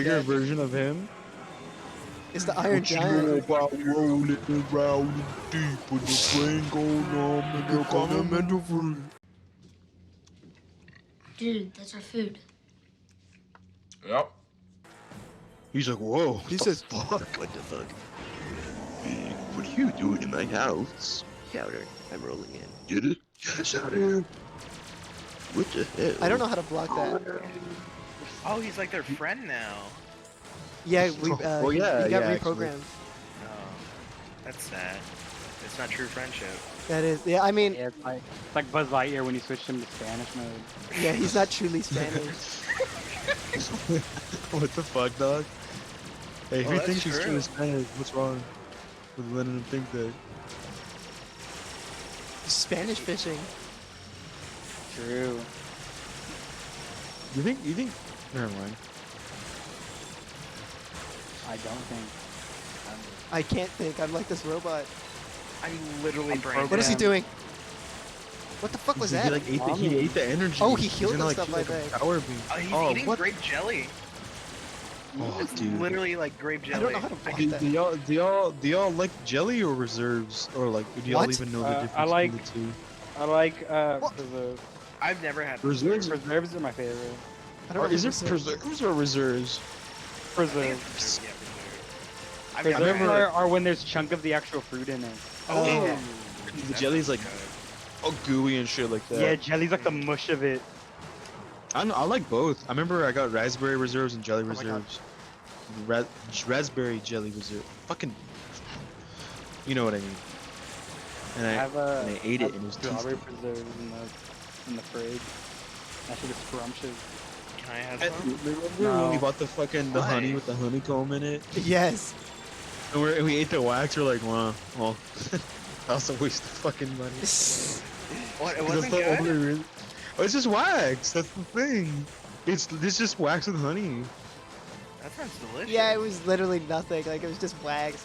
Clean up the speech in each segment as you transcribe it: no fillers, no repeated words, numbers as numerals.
bigger dead. version of him. It's the Iron What you know Giant. about rolling around in deep with the brain go numb and you're gonna mental free. Dude, that's our food. Yep. He's like, whoa. He says, fuck, what the fuck? What are you doing in my house? Chowder, I'm rolling in. Get it? Yes, out here. What the hell? I don't know how to block that. Oh, he's like their friend now. Yeah, we Oh, he yeah, got yeah, actually. reprogrammed. Oh, that's sad. It's not true friendship. That is, yeah. I mean, Yeah, it's like Buzz Lightyear when you switched him to Spanish mode. yeah, he's not truly Spanish. What the fuck, dog? Hey, if Well, you that's think she's true. truly Spanish, what's wrong with letting him think that? Spanish fishing. True. You think? Never mind. I don't think. I can't think. I'm like this robot. I'm literally brain What is he dead. doing? What the fuck was He that? like he ate the energy. Oh, he He's healed gonna, like, himself, feel I like a think. power beam. He's Oh, eating what? grape jelly. Oh, It's dude. literally like grape jelly. I don't know how to block Do, that. do y'all like jelly or reserves, or like do y'all What? even know the difference I like- between the two? I like What? preserves. I've never had Reserves? Preserves are my favorite. I don't Or know is what it this preserves or reserves? Preserves. Yeah, I've never Preserves had are when there's chunk of the actual fruit in it. Oh. Yeah. The jelly's like all gooey and shit like that. Yeah, jelly's like the mush of it. I like both. I remember I got raspberry reserves and jelly my God. reserves. Raspberry jelly reserve. Fucking, you know what I mean. And I and I ate it and it was strawberry tasty. preserves in the fridge. That shit is scrumptious. Can I have And some? remember when we No. bought the fucking the honey Why? with the honeycomb in it? Yes. And we ate the wax. We're like, wow, well, that was a waste of fucking money. What? It 'Cause wasn't that's the only good? reason- Oh, it's just wax. That's the thing. It's just wax with honey. That sounds delicious. Yeah, it was literally nothing. Like it was just wax.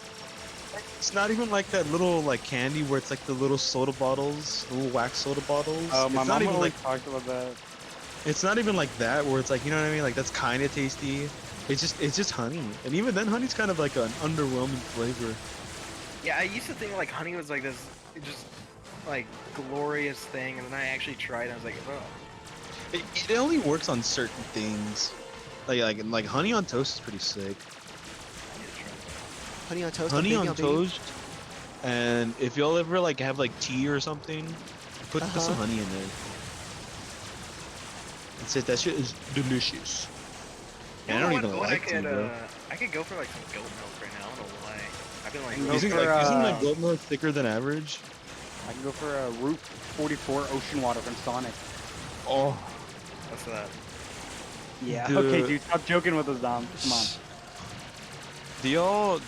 It's not even like that little like candy where it's like the little soda bottles, little wax soda bottles. Oh, my it's not mom even always like talked about that. it's not even like that where it's like, you know what I mean? Like that's kind of tasty. It's just honey, and even then, honey's kind of like an underwhelming flavor. Yeah, I used to think like honey was like this, just like glorious thing, and then I actually tried, and I was like, oh. It only works on certain things. Like honey on toast is pretty sick. I need to try that. Honey on toast. Honey baby on baby. toast, and if y'all ever like have like tea or something, put some Uh-huh. honey in there. That's it. That shit is delicious. You And I know don't what? even What like tea, bro. I could go for like some goat milk right now. I don't know why. I've been like, Go Isn't for, like goat milk thicker than average? I can go for a Route 44 ocean water from Sonic. Oh, what's that? Yeah. The- Okay, dude, stop joking with us, Dom. Come on. do y'all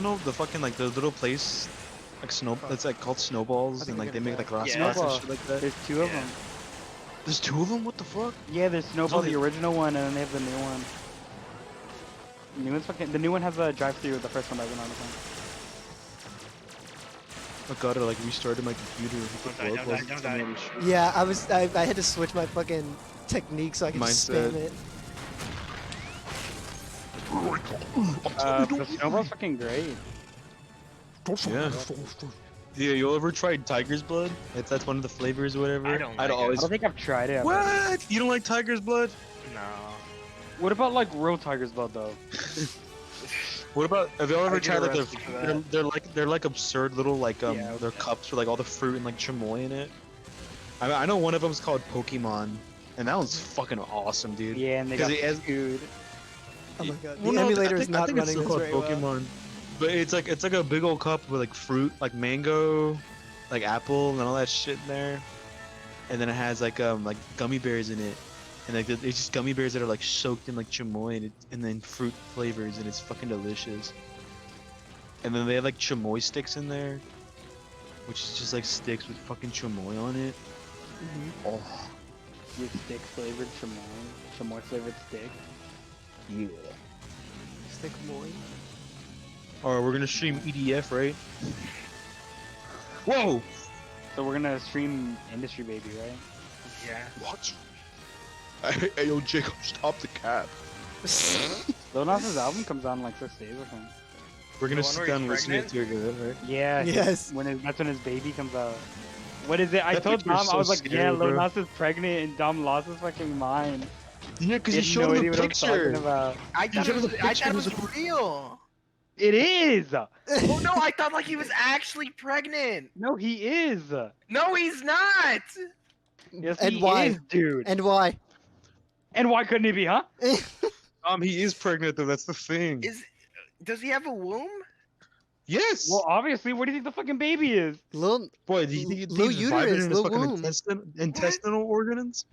know the fucking like the little place like snow that's like called Snowballs I think and like we're they make gonna like rock die. spots and Snowball. shit like that? There's two of Yeah. them. There's two of them. What the fuck? Yeah, there's Snowball, only- the original one, and then they have the new one. The new one has a drive-through. The first one doesn't, honestly. Oh god, I like restarted my computer. Don't die, don't die, don't die. Yeah, I had to switch my fucking technique so I could just spam Mindset. it. The Snowball's fucking great. Yeah. Yeah, you ever tried tiger's blood? That's one of the flavors or whatever. I don't I'd like it. I always. don't think I've tried it. What? You don't like tiger's blood? No. What about like real tiger's blood though? What about have y'all ever I tried get like arrested for that. they're like absurd little like Yeah, they're cups with like all the fruit and like chamoy in it. I know one of them's called Pokemon, and that one's fucking awesome, dude. Yeah, and they 'Cause got it has- food. Oh my god, the Well, no, emulator I is think, I not think it's running still this called very well. Pokemon, but it's like a big old cup with like fruit, like mango, like apple, and all that shit in there, and then it has like gummy bears in it, and like it's just gummy bears that are like soaked in like chamoy and then fruit flavors, and it's fucking delicious. And then they have like chamoy sticks in there, which is just like sticks with fucking chamoy on it. Oh With stick flavored chamoy flavored stick. yeah. Stick boy. Alright, we're gonna stream EDF, right? Whoa! So we're gonna stream Industry Baby, right? Yeah. What? Hey, yo, Jacob, stop the cap. Lil Nas's album comes out in like 6 days or something. We're gonna The one sit where down he's and listen to it together, right? Yeah. Yes. That's when his baby comes out. What is it? I That told picture is Dom, I so was like, scary, yeah, Lil bro. Nas is pregnant, and Dom lost his fucking mind. Yeah, because He he had showed no him idea the what I was talking picture. about. I thought showed it us was, a I picture, thought it it was was real. It is! Oh no, I thought like he was actually pregnant. No, he is! No, he's not. Yes, And he why? is, dude. And why? And why couldn't he be, huh? He is pregnant though. That's the thing. Does he have a womb? Yes. Well, obviously, what do you think the fucking baby is? Lil, Boy, do you think Lil he's vibing uterus, in his Lil fucking womb. intestinal organs?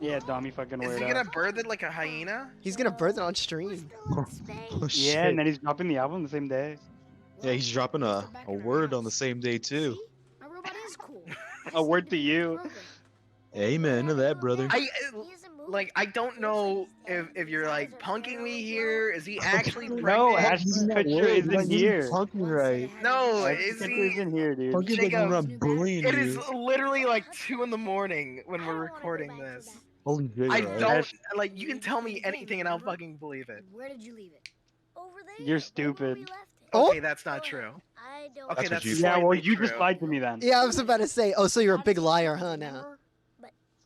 Yeah, Dom, you fucking Is weird. he gonna birth it like a hyena? He's gonna birth it on stream. Oh, Yeah, shit. and then he's dropping the album the same day. Yeah, he's dropping a word on the same day too. My robot is cool. A word to you. Amen to that, brother. I don't know if you're like punking me here. Is he actually pregnant? No, Ashton Kutcher isn't here. Punking right. No, Ashton is Kutcher he? isn't here, dude. Punking like Jacob, we're not bullying It is you. literally like 2 in the morning when we're recording this. Holy shit, I right? don't like. You can tell me anything and I'll fucking believe it. Where did you leave it? Over there. You're right where stupid. we left it. Oh. Okay, that's not true. I don't. Okay, That's what that's you- Yeah, well, slightly you true. just lied to me then. Yeah, I was about to say. Oh, so you're a big liar, huh? Now.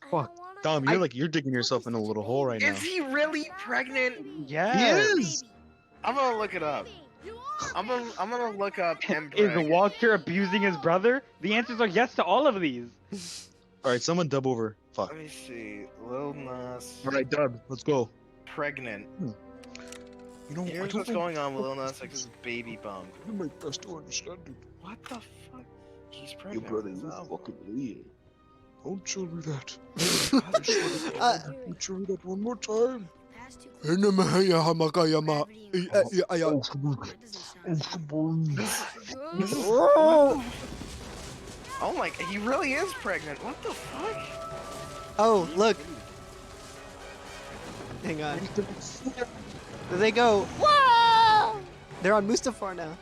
Fuck, Dom, you're digging yourself in a little hole right now. Is he really pregnant? Yeah. He is. I'm gonna look it up. I'm gonna look up him. Is Walter abusing his brother? The answers are yes to all of these. All right, someone dub over. Fuck. Let me see. Lil Nas All right, dub. Let's go. pregnant. You know, Here's what's going on with Lil Nas X's baby bump. You're my best to understand it. What the fuck? He's Your pregnant. brother with is his a album. fucking idiot. Don't show me that. Uh, Don't show me that one more time. Past two Oh, come on. Oh my! He really is pregnant. What the fuck? Oh, look. Hang on. There they go. Wow! They're on Mustafar now.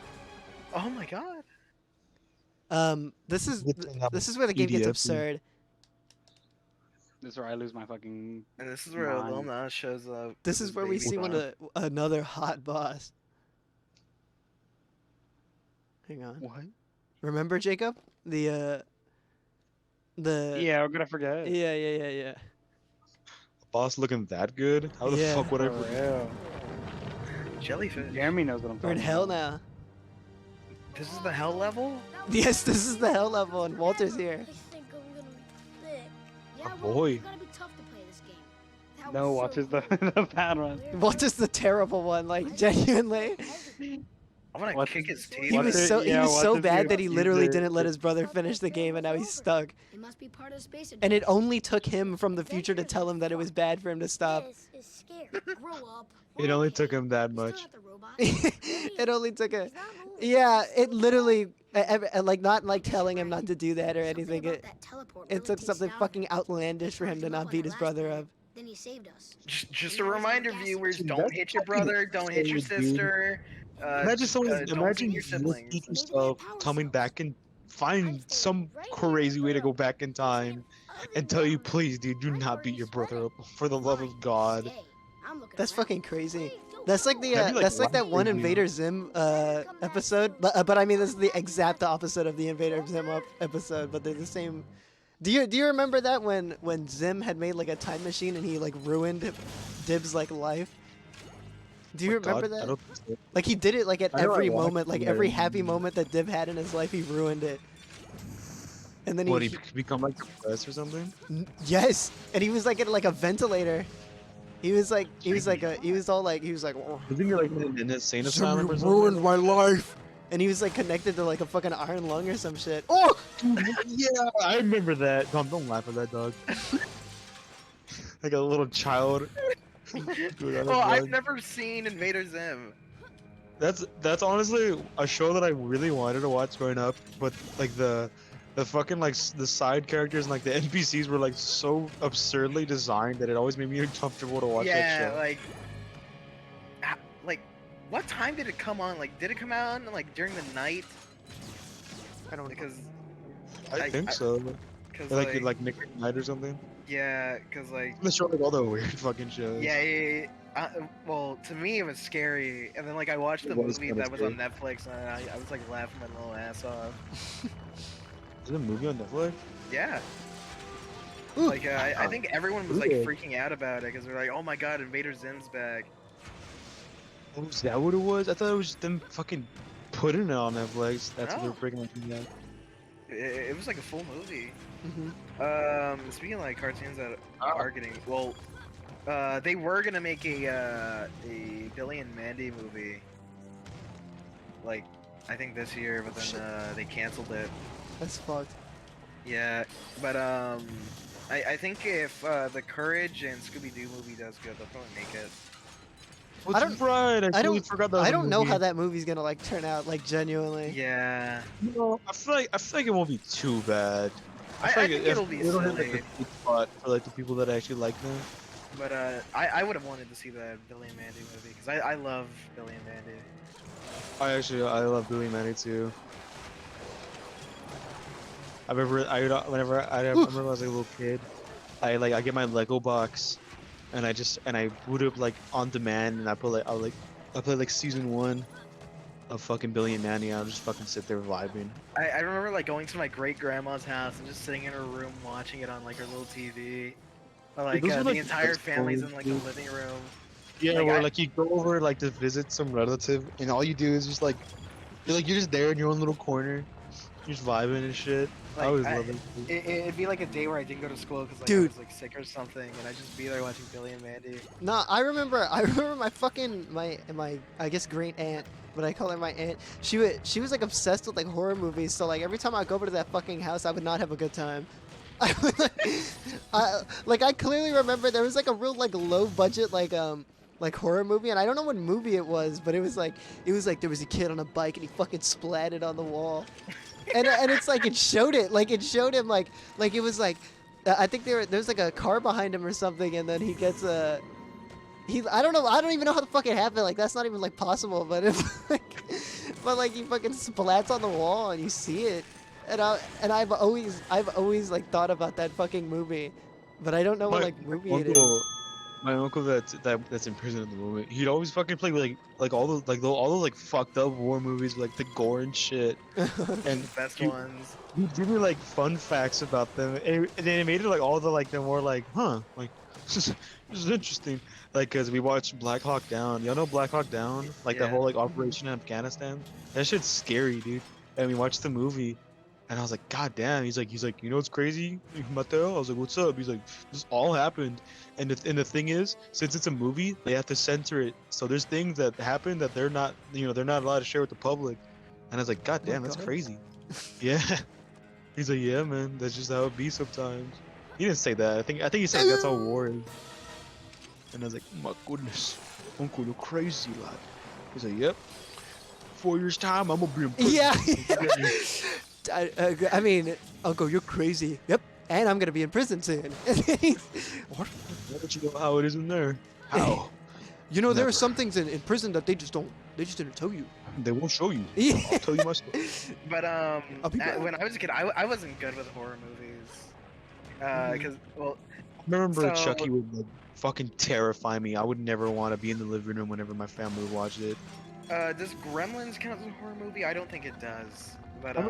Oh my god. This is Good thing I'm this is where the game gets EDF. absurd. This is where I lose my fucking. And this is where Mine. Lil Nas shows up. This with is his where we baby see bump. another hot boss. Hang on. What? Remember Jacob? The Yeah, we're gonna forget. yeah. Boss looking that good? How the Yeah. fuck would I? For real. Jellyfish. Jeremy knows what I'm We're talking in hell about. now. This is the hell level. Yes, this is the hell level, and Walter's here. Yeah, A well, boy. you gotta be tough to play this game. That No, was watch so is the, the bad one. Walter's the terrible one, like genuinely. I'm gonna What's kick his- his teeth. He What's was it- so yeah, he was so Walter's bad the that he literally accuser. didn't let his brother finish the game, and now he's stuck. It must be part of the space And it advance. only took him from the future to tell him that it was bad for him to stop. This is scary. Grow up. It only took him that You're much. still not the robot. It only took a He's not moving. yeah. It literally like not like telling him not to do that or Something anything. about It that teleport it really took takes something down. fucking outlandish for him to not beat his brother up. Then he saved us. Just a reminder, viewers: Dude, don't that's hit your fucking brother, don't hit your insane, dude. sister. Imagine someone. don't Imagine beat your you siblings. beat yourself coming back and find some crazy way to go back in time and tell you, please, dude, do not beat your brother up for the love of God. Hey, I'm looking That's around. fucking crazy. Hey, don't That's like go. the That'd be like that's like that one life-changing. Invader Zim episode, but I mean this is the exact opposite of the Invader Zim episode, but they're the same. Do you remember that when Zim had made like a time machine and he like ruined Dib's like life? Do you My remember God, I that? don't think so. Like he did it like at I know I every watched moment, like it. every happy moment that Dib had in his life, he ruined it. And then What, he become like depressed or something? yes, and he was like in like a ventilator. He was like oh. Isn't he like in an insane asylum or ruined something? my life. And he was like connected to like a fucking iron lung or some shit. Oh! Yeah, I remember that. Don't laugh at that, dog. Like a little child. Dude, I Oh, I've love- never seen Invader Zim. That's honestly a show that I really wanted to watch growing up, but like the fucking like the side characters and like the NPCs were like so absurdly designed that it always made me uncomfortable to watch Yeah, that show. like, what time did it come on? Like, did it come out like during the night? I don't know. Because, I think so. because Like Nick at Night or something. Yeah, cause like Let's show like all the weird fucking shows. well, to me it was scary, and then like I watched It the was movie kinda that was scary. on Netflix, and I was like laughing my little ass off. Is it a movie on Netflix? Yeah, Ooh. like I think everyone was like Weird. freaking out about it because they're like, oh my god, Invader Zim's back. Oh, is that what it was? I thought it was just them fucking putting it on Netflix. That's what No. they're freaking like that. It was like a full movie. Mm-hmm. Speaking of like cartoons that are getting well, they were gonna make a Billy and Mandy movie, like I think this year, but then they canceled it. That's fucked. Yeah, but I think if the Courage and Scooby Doo movie does good, they'll probably make it. What's don't- right? I I totally don't. forgot that. I was a don't know movie. how that movie's gonna like turn out. Like genuinely. Yeah, No, I feel like it won't be too bad. I feel like think if- it'll be it'll hit, like, silly. the sweet spot for like the people that actually like them. But I would have wanted to see the Billy and Mandy movie because I love Billy and Mandy. I love Billy and Mandy too. I remember whenever I remember when I was like a little kid, I get my Lego box, and I boot up like on demand, and I play like season 1 of fucking Billy and Mandy. And I'll just fucking sit there vibing. I remember like going to my great grandma's house and just sitting in her room watching it on like her little TV. Or like those were, the like, entire best family's in ones, like the dude. living room. Yeah, Like, where I- like you go over like to visit some relative, and all you do is just like you're just there in your own little corner, you're just vibing and shit. I Like, always I- love it. It'd be like a day where I didn't go to school because like, I Dude. was like sick or something, and I'd just be there watching Billy and Mandy. No, I remember my fucking my I guess great aunt, but I call her my aunt. She was like obsessed with like horror movies. So like every time I go over to that fucking house, I would not have a good time. I clearly remember there was like a real like low budget like horror movie, and I don't know what movie it was, but it was like there was a kid on a bike and he fucking splatted on the wall. And it's like it showed him like it was like I think there's like a car behind him or something, and then he gets a I don't even know how the fuck it happened. Like that's not even like possible, but if like he fucking splats on the wall and you see it, and I've always like thought about that fucking movie, but I don't know what like movie it is. My uncle that's in prison at the moment. He'd always fucking play like all those like fucked up war movies with like the gore and shit. And The best you- ones. He give me like fun facts about them, and then it made it like all the like the more like like this is interesting. Like, cause we watched Black Hawk Down. Y'all know Black Hawk Down? Like the Yeah. whole like operation in Afghanistan. That shit's scary, dude. And we watched the movie, and I was like, God damn. He's like, you know what's crazy, Mateo? I was like, what's up? He's like, this all happened. And the thing is, since it's a movie, they have to censor it. So there's things that happen that they're not allowed to share with the public. And I was like, God damn, that's God. crazy. Yeah. He's like, yeah, man, that's just how it be sometimes. He didn't say that. I think he said that's how war is. And I was like, my goodness, Uncle, you're crazy, lad. He's like, yep. 4 years time, I'm gonna be in prison. Yeah. I mean, Uncle, you're crazy. Yep. And I'm gonna be in prison soon. What? Why don't you know how it is in there? How? You know, there Never. are some things in prison that they just didn't tell you. They won't show you. Yeah. I'll tell you my story. But I'll be back. when I was a kid, I wasn't good with horror movies. Because well, I remember So- Chucky would like fucking terrify me. I would never want to be in the living room whenever my family would watch it. does Gremlins count as a horror movie? I don't think it does. But I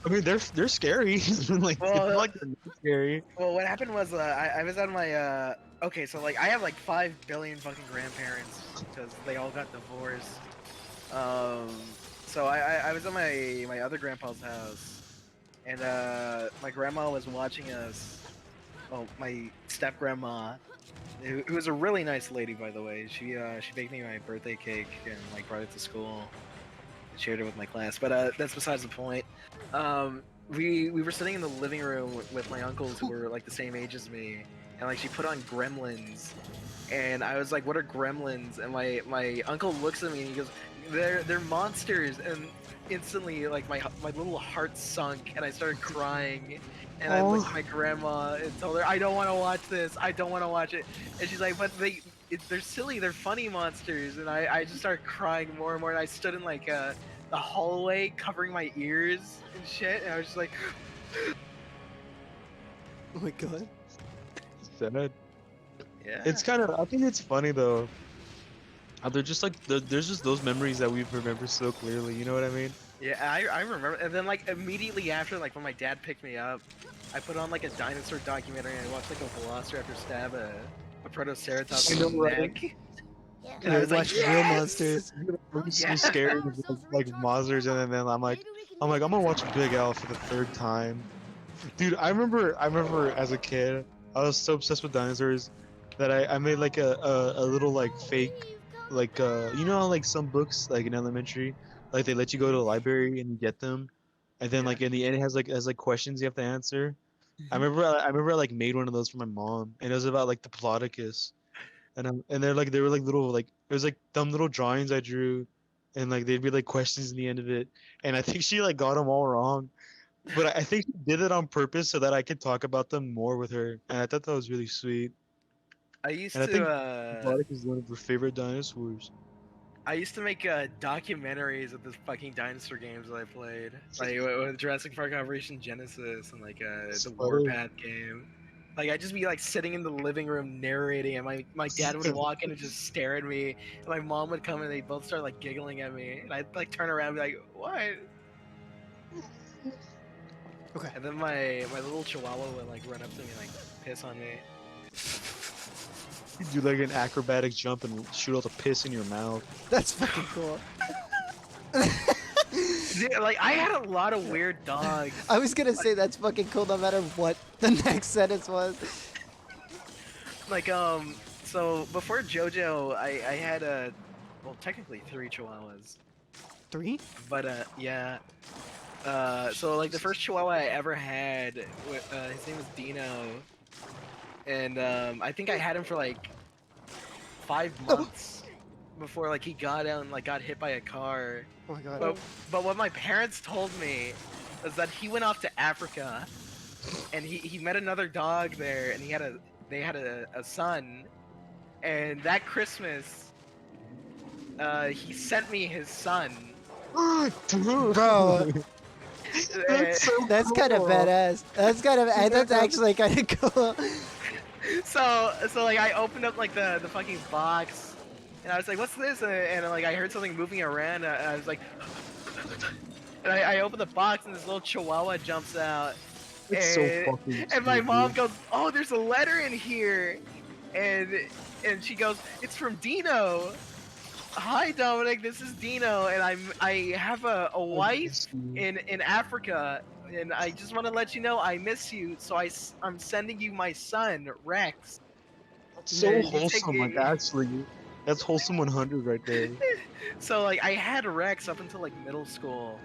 mean, they're scary. Like, Well, it's not like they're not scary. well, what happened was I was on my okay, so like I have like 5 billion fucking grandparents because they all got divorced. So I was at my other grandpa's house, and my grandma was watching us. Oh, my step grandma, who was a really nice lady, by the way. She baked me my birthday cake and like brought it to school, and shared it with my class. But that's besides the point. We were sitting in the living room with my uncles who were like the same age as me, and like she put on Gremlins, and I was like, "What are Gremlins?" And my uncle looks at me and he goes, "They're monsters," and instantly like my little heart sunk and I started crying, and I looked at my grandma and told her, "I don't want to watch this. I don't want to watch it." And she's like, "But they're silly. They're funny monsters." And I just started crying more and more. And I stood in like the hallway covering my ears and shit, and I was just like, Oh my god. sad. Yeah. It's kind of. I think it's funny though. They're just like there's just those memories that we remember so clearly. You know what I mean? Yeah, I remember. And then like immediately after, like when my dad picked me up, I put on like a dinosaur documentary and I watched like a velociraptor stab a Protoceratops I know, in the right? neck. Yeah. And I was like, watch real yes! monsters. I'm so Yeah. scared of like monsters, and then I'm like I'm gonna watch Big Al for the third time. Dude, I remember as a kid, I was so obsessed with dinosaurs that I made like a little like fake like you know how, like some books like in elementary, like they let you go to the library and you get them, and then Yeah. like in the end it has like questions you have to answer. I remember I like made one of those for my mom, and it was about like the Diplodocus, and they were like little like it was like dumb little drawings I drew, and like they'd be like questions in the end of it, and I think she like got them all wrong, but I think she did it on purpose so that I could talk about them more with her, and I thought that was really sweet. I used And I think to Diplodocus is one of her favorite dinosaurs. make documentaries of the fucking dinosaur games that I played, like with Jurassic Park Operation Genesis and like the Funny. Warpath game. Like I'd just be like sitting in the living room narrating, and my dad would walk in and just stare at me, and my mom would come and they both start like giggling at me, and I'd like turn around and be like, what? Okay. And then my little chihuahua would like run up to me and like piss on me. You do like an acrobatic jump and shoot all the piss in your mouth. That's fucking cool. Dude, like I had a lot of weird dogs. I was gonna say that's fucking cool no matter what the next sentence was. Like so before JoJo, I had well technically 3 chihuahuas, 3? but yeah. So like the first chihuahua I ever had, his name was Dino, and I think I had him for like 5 months before like he got out and like got hit by a car. Oh my god. But what my parents told me was that he went off to Africa, and he met another dog there, and they had a son, and that Christmas, he sent me his son. Bro, That's so that's kind of cool. badass. That's actually kind of cool. So like I opened up like the fucking box, and I was like, "What's this?" And like I heard something moving around. And I was like, and I opened the box, and this little chihuahua jumps out. It's so And- fucking And my sweet, mom dude. goes, "Oh, there's a letter in here," and she goes, "It's from Dino. Hi, Dominic. This is Dino, and I have a wife in Africa, and I just want to let you know I miss you. So I'm sending you my son Rex." That's so Yeah, you take wholesome, like it. actually. That's wholesome 100 right there. So like I had Rex up until like middle school,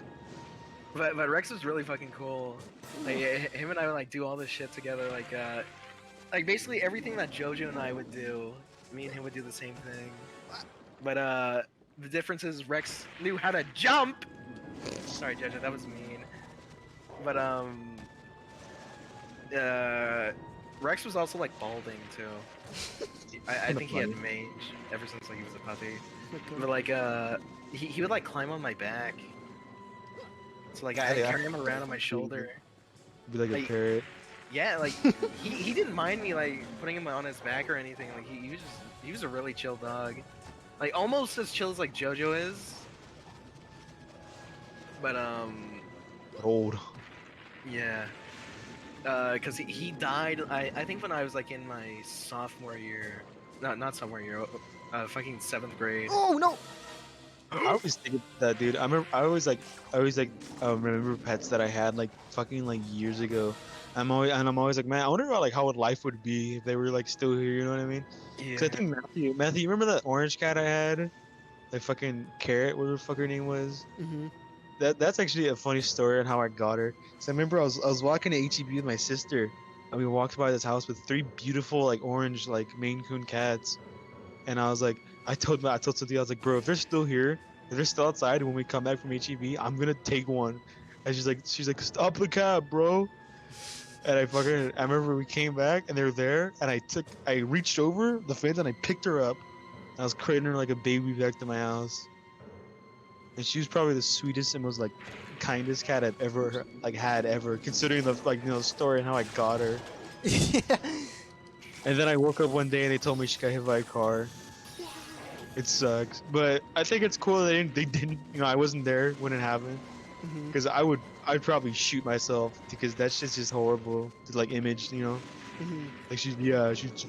but Rex was really fucking cool. Like him and I would like do all this shit together, like basically everything that JoJo and I would do, me and him would do the same thing. But the difference is Rex knew how to jump. Sorry, JoJo, that was mean. But Rex was also like balding too. I think he had mange ever since like he was a puppy. But like he would like climb on my back. So like I Yeah. carry him around on my shoulder. Be like a Like- parrot. Yeah, like he didn't mind me like putting him on his back or anything. Like he was a really chill dog. Like almost as chill as like JoJo is. But Old. yeah. Cause he died I think when I was like in my sophomore year. Not sophomore year, fucking 7th grade. Oh no! I always think of that, dude. I always remember pets that I had like fucking like years ago. I'm always like, man, I wonder about like how life would be if they were like still here. You know what I mean? Yeah. 'Cause I think Matthew, you remember that orange cat I had? Like fucking Carrot, whatever the fuck her name was. Mm-hmm. That's actually a funny story on how I got her. So I remember I was walking to HEB with my sister, and we walked by this house with 3 beautiful like orange like Maine Coon cats, and I was like, I told Cynthia, I was like, bro, if they're still here, if they're still outside when we come back from HEB, I'm gonna take one. And she's like, stop the cab, bro. And I remember we came back and they were there, and I reached over the fence and I picked her up. And I was cradling her like a baby back to my house. And she was probably the sweetest and most like kindest cat I've ever had, considering the story and how I got her. Yeah. And then I woke up one day and they told me she got hit by a car. It sucks, but I think it's cool they didn't, you know, I wasn't there when it happened. Mhm. Because I'd probably shoot myself because that shit's just horrible to like image, you know. Mhm. Like she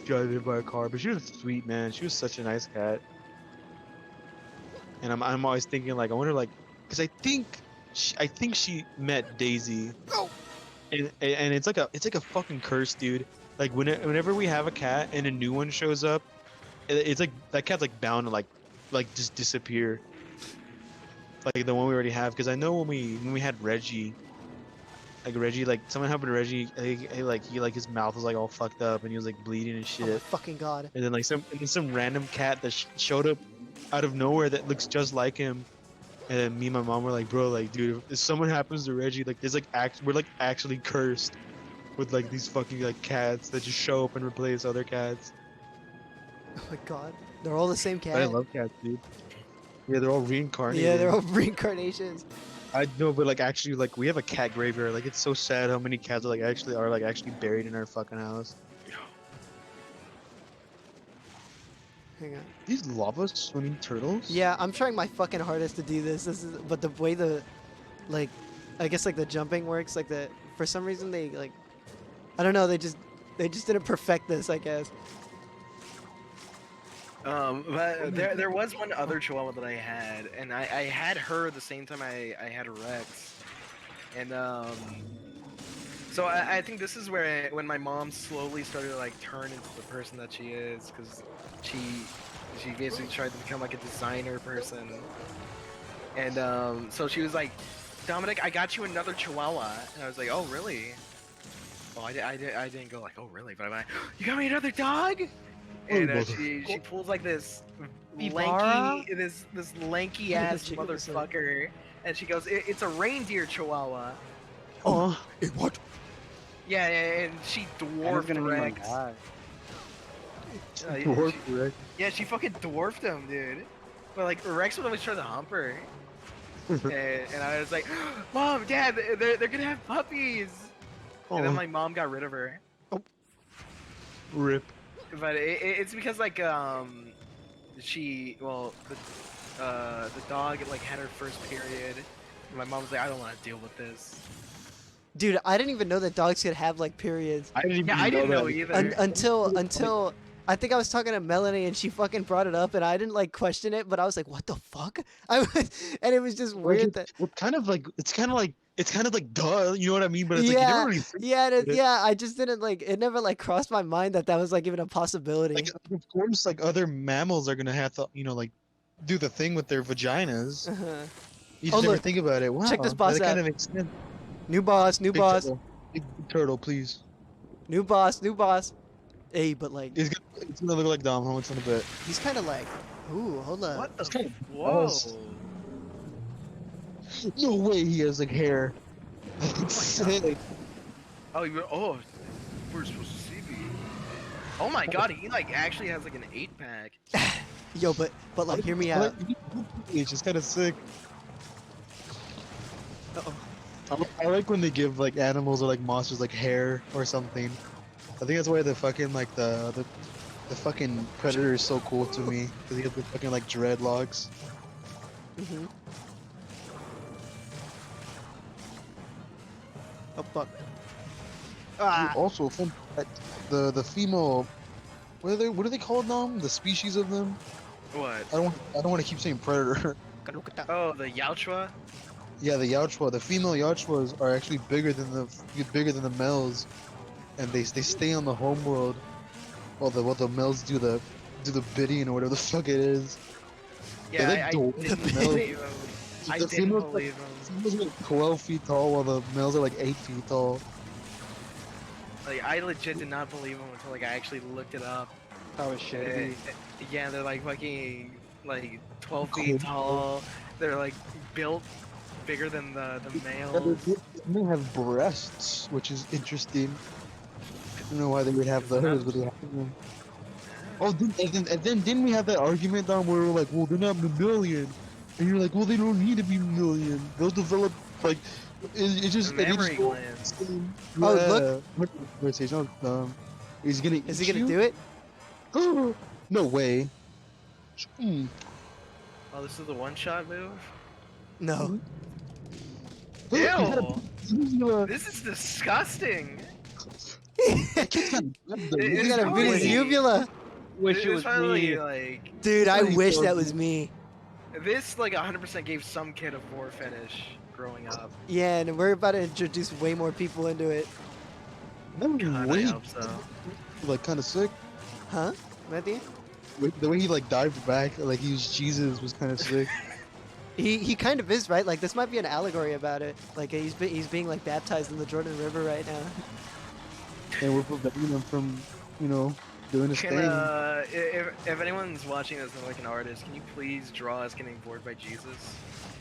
got hit by a car, but she was sweet, man. She was such a nice cat. And I'm always thinking like I wonder like, because I think she met Daisy. Oh. And it's like a fucking curse, dude. Like whenever we have a cat and a new one shows up, it's like that cat's like bound to like just disappear. Like the one we already have, because I know when we had Reggie, like something happened to Reggie. He his mouth was like all fucked up and he was like bleeding and Oh my shit. fucking god. And then like some random cat that showed up out of nowhere that looks just like him. And then me and my mom were like, bro, like dude, if someone happens to Reggie, like there's like we're like actually cursed with like these fucking like cats that just show up and replace other cats. Oh my god. They're all the same cat. But I love cats, dude. Yeah, they're all reincarnated. Yeah, they're all reincarnations. I know, but like actually, like we have a cat graveyard. Like it's so sad how many cats are actually buried in our fucking house. Hang on. These lava swimming turtles? Yeah, I'm trying my fucking hardest to do this. But the way like, I guess like the jumping works, like for some reason they like, I don't know, they just didn't perfect this, I guess. But there was one other Chihuahua that I had, and I had her the same time I had Rex, and so I think this is where when my mom slowly started to like turn into the person that she is, because she basically tried to become like a designer person, and so she was like, Dominic, I got you another Chihuahua, and I was like, oh really? Well, I didn't go like, oh really, but I'm like, you got me another dog? And she pulls like this lanky ass motherfucker, and she goes, it's a reindeer Chihuahua. Oh, what? Yeah, and she dwarfed Rex. Dwarf Rex. Yeah, she fucking dwarfed him, dude. But like Rex would always try to hump her, and I was like, Mom, Dad, they're gonna have puppies. And then my mom got rid of her. Oh. Rip. But it's because like the dog like had her first period, and my mom was like, I don't want to deal with this. Dude, I didn't even know that dogs could have like periods. I didn't know either. Until I think I was talking to Melanie and she fucking brought it up and I didn't like question it, but I was like, what the fuck? And it was just weird that. It's kind of like duh, you know what I mean? But it's like you never really think yeah. I just didn't like it. Never like crossed my mind that was like even a possibility. Like of course, like other mammals are gonna have to, you know, like do the thing with their vaginas. Uh-huh. You just never Look, think about it. Wow, check this boss that out. kind of makes sense. New boss. Big turtle, please. New boss. Hey, but like It's gonna look like Dom. How much in a bit? he's kind of like, ooh, hold up. What the? It's kind of Whoa! gross. No way he has like hair. Sick. Oh, we're supposed to see me. Oh my god, he like actually has like an 8-pack. Yo, but like, hear me out. It's just kind of sick. Uh-oh. I like when they give like animals or like monsters like hair or something. I think that's why the fucking like the fucking predator is so cool to me because he has the fucking like dreadlocks. Mm-hmm. Oh fuck. Ah. Also, fun fact, the female, what are they called now? The species of them? What? I don't want to keep saying predator. Oh, the Yautja? Yeah, the Yautja. The female Yautjas are actually bigger than the males, and they stay on the homeworld while the males do the bidding or whatever the fuck it is. Yeah, like I dwarf didn't the males. believe him. I The didn't females, believe him. Females are like 12 feet tall while the males are like 8 feet tall. Like, I legit did not believe him until like I actually looked it up. That was shitty. Yeah, they're like fucking like 12 feet tall. They're like built bigger than the males. They have breasts, which is interesting. I don't know why they would have those, but they have them. Oh, and then didn't we have that argument down where we're like, well, they're not mammalian, and you're like, well, they don't need to be mammalian. They'll develop like it just Memory go- glands. Yeah. Oh, look. Conversation. He's gonna. Is he gonna do it? No way. Oh, this is the one-shot move. No. Ew! This is disgusting. He got a bit his uvula. Wish it It's was finally, me. like Dude, I wish that was me. this like 100% gave some kid a 4 fetish growing up. Yeah, and we're about to introduce way more people into it. God, I Wait, hope so. like kind of sick. Huh, Matthew? The way he like dived back, like he was Jesus, was kind of sick. He kind of is, right? Like this might be an allegory about it. Like he's being like baptized in the Jordan River right now. And we're preventing him from, you know, doing his Can thing. if anyone's watching this and like an artist, can you please draw us getting bored by Jesus?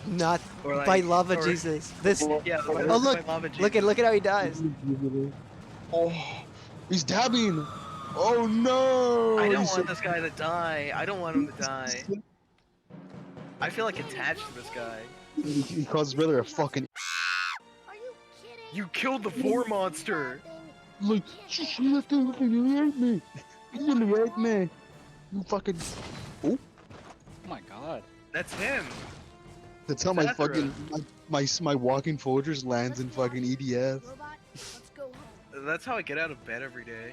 Not Or like by lava or- Jesus. This. Yeah. Oh look! Look at how he dies. Oh, he's dabbing. Oh no! I don't He's want this guy to die. I don't want him to die. I feel like attached to this guy. He calls his brother a fucking. Are you kidding? You killed the 4 monster. Look, you hate me. You hate me. You fucking. Oh my god. That's him. That's how my Zathura. fucking my walking fortress lands in fucking EDF. Robot, let's go home. That's how I get out of bed every day.